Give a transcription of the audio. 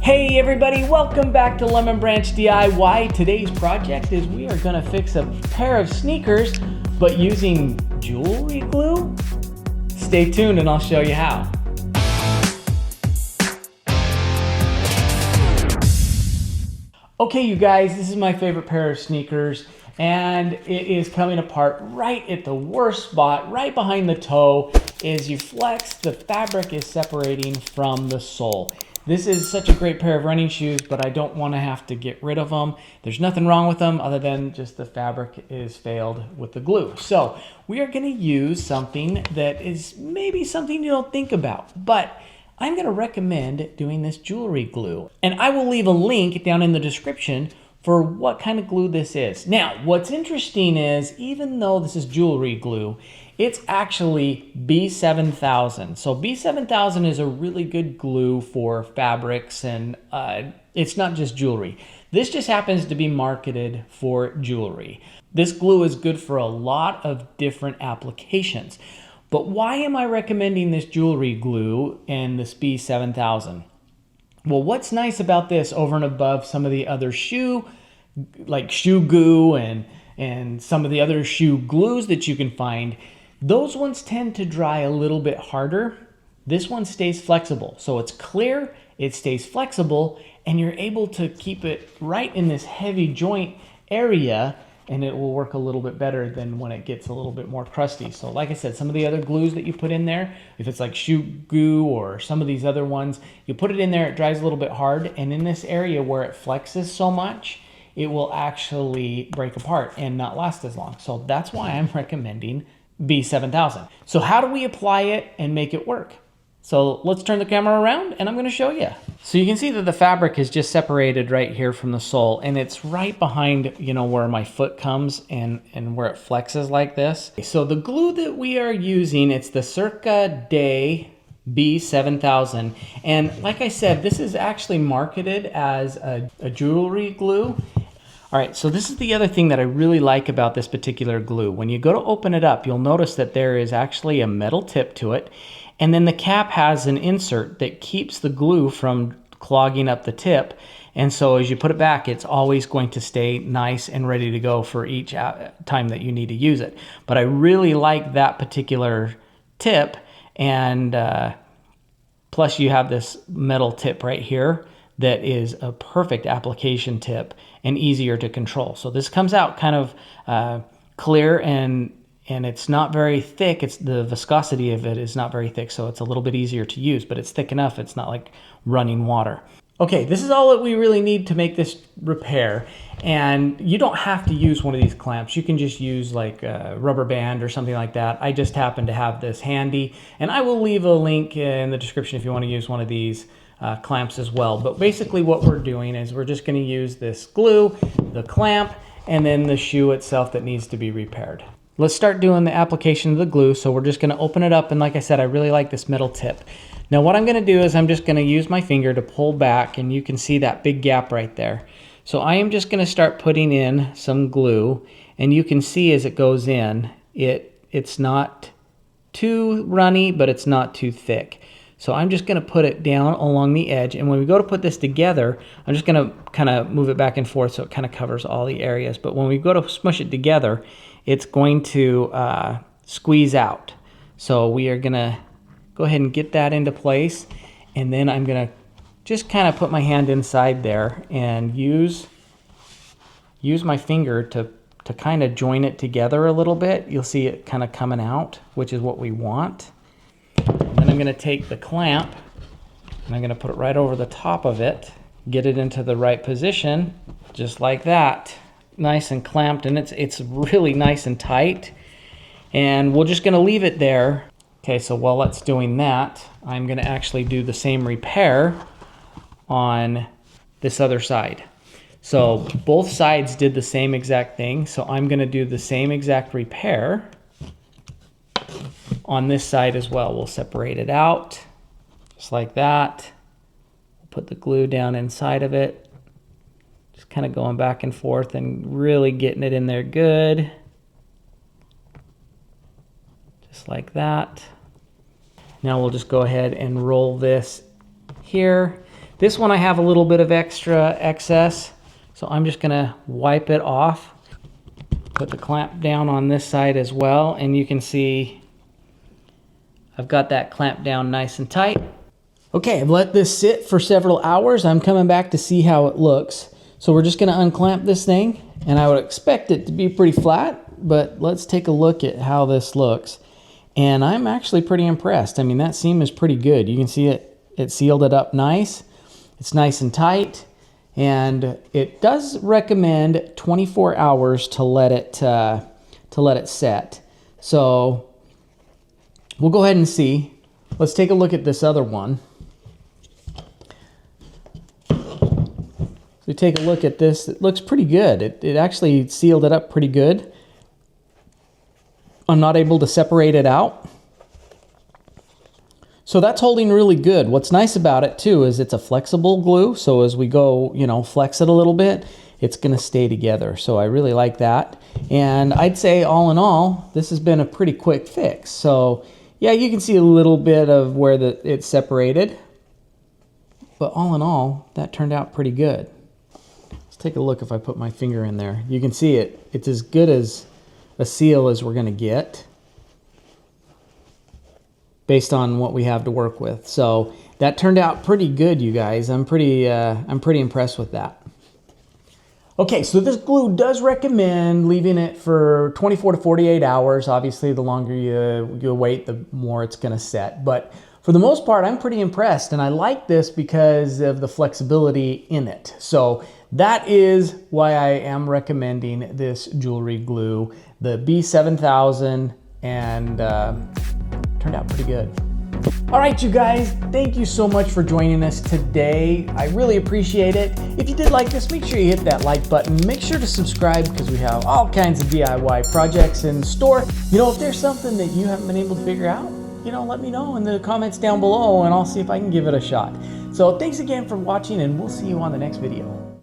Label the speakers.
Speaker 1: Hey everybody, welcome back to Lemon Branch DIY. Today's project is we are gonna fix a pair of sneakers, but using jewelry glue? Stay tuned and I'll show you how. Okay you guys, this is my favorite pair of sneakers and it is coming apart right at the worst spot, right behind the toe. As you flex, the fabric is separating from the sole. This is such a great pair of running shoes, but I don't want to have to get rid of them. There's nothing wrong with them other than just the fabric is failed with the glue. So we are going to use something that is maybe something you don't think about, but I'm going to recommend doing this jewelry glue. And I will leave a link down in the description for what kind of glue this is. Now, what's interesting is even though this is jewelry glue, it's actually B-7000. So B-7000 is a really good glue for fabrics and it's not just jewelry. This just happens to be marketed for jewelry. This glue is good for a lot of different applications. But why am I recommending this jewelry glue and this B-7000? Well, what's nice about this over and above some of the other shoe goo and some of the other shoe glues that you can find, those ones tend to dry a little bit harder. This one stays flexible. So it's clear, it stays flexible, and you're able to keep it right in this heavy joint area, and it will work a little bit better than when it gets a little bit more crusty. So like I said, some of the other glues that you put in there, if it's like shoe goo or some of these other ones, you put it in there, it dries a little bit hard, and in this area where it flexes so much, it will actually break apart and not last as long. So that's why I'm recommending B-7000. So how do we apply it and make it work? So let's turn the camera around and I'm going to show you. So you can see that the fabric is just separated right here from the sole, and it's right behind, where my foot comes and where it flexes like this. So the glue that we are using, it's the Circa Day B-7000. And like I said, this is actually marketed as a jewelry glue. All right, so this is the other thing that I really like about this particular glue. When you go to open it up, you'll notice that there is actually a metal tip to it. And then the cap has an insert that keeps the glue from clogging up the tip. And so as you put it back, it's always going to stay nice and ready to go for each time that you need to use it. But I really like that particular tip. And plus you have this metal tip right here that is a perfect application tip and easier to control. So this comes out kind of clear and it's not very thick. It's the viscosity of it is not very thick, so it's a little bit easier to use, but it's thick enough. It's not like running water. Okay, this is all that we really need to make this repair. And you don't have to use one of these clamps. You can just use like a rubber band or something like that. I just happen to have this handy, and I will leave a link in the description if you want to use one of these clamps as well. But basically what we're doing is we're just going to use this glue, the clamp, and then the shoe itself that needs to be repaired. Let's start doing the application of the glue. So we're just going to open it up, and like I said, I really like this metal tip. Now what I'm going to do is I'm just going to use my finger to pull back, and you can see that big gap right there. So I am just going to start putting in some glue, and you can see as it goes in, it's not too runny, but it's not too thick. So I'm just going to put it down along the edge, and when we go to put this together, I'm just going to kind of move it back and forth so it kind of covers all the areas. But when we go to smush it together, it's going to squeeze out. So we are going to go ahead and get that into place, and then I'm going to just kind of put my hand inside there and use my finger to kind of join it together a little bit. You'll see it kind of coming out, which is what we want. Then I'm going to take the clamp and I'm going to put it right over the top of it, get it into the right position, just like that. Nice and clamped, and it's really nice and tight. And we're just going to leave it there. Okay, so while it's doing that, I'm going to actually do the same repair on this other side. So both sides did the same exact thing, so I'm going to do the same exact repair on this side as well. We'll separate it out just like that. We'll put the glue down inside of it, just kind of going back and forth and really getting it in there good, just like that. Now we'll just go ahead and roll this here. This one I have a little bit of extra excess, so I'm just gonna wipe it off. Put the clamp down on this side as well, and you can see I've got that clamp down nice and tight. Okay, I've let this sit for several hours. I'm coming back to see how it looks. So we're just gonna unclamp this thing, and I would expect it to be pretty flat, but let's take a look at how this looks. And I'm actually pretty impressed. I mean, that seam is pretty good. You can see it sealed it up nice. It's nice and tight. And it does recommend 24 hours to let it set. So we'll go ahead and see. Let's take a look at this other one. So we take a look at this. It looks pretty good. It actually sealed it up pretty good. I'm not able to separate it out. So that's holding really good. What's nice about it too is it's a flexible glue. So as we go, flex it a little bit, it's gonna stay together. So I really like that. And I'd say all in all, this has been a pretty quick fix. So yeah, you can see a little bit of where it's separated. But all in all, that turned out pretty good. Let's take a look if I put my finger in there. You can see it's as good as a seal as we're gonna get, based on what we have to work with. So that turned out pretty good, you guys. I'm pretty impressed with that. Okay, so this glue does recommend leaving it for 24 to 48 hours. Obviously, the longer you wait, the more it's gonna set. But for the most part, I'm pretty impressed, and I like this because of the flexibility in it. So that is why I am recommending this jewelry glue, the B-7000, and turned out pretty good. All right, you guys, thank you so much for joining us today. I really appreciate it. If you did like this, make sure you hit that like button. Make sure to subscribe because we have all kinds of DIY projects in store. If there's something that you haven't been able to figure out, let me know in the comments down below and I'll see if I can give it a shot. So thanks again for watching, and we'll see you on the next video.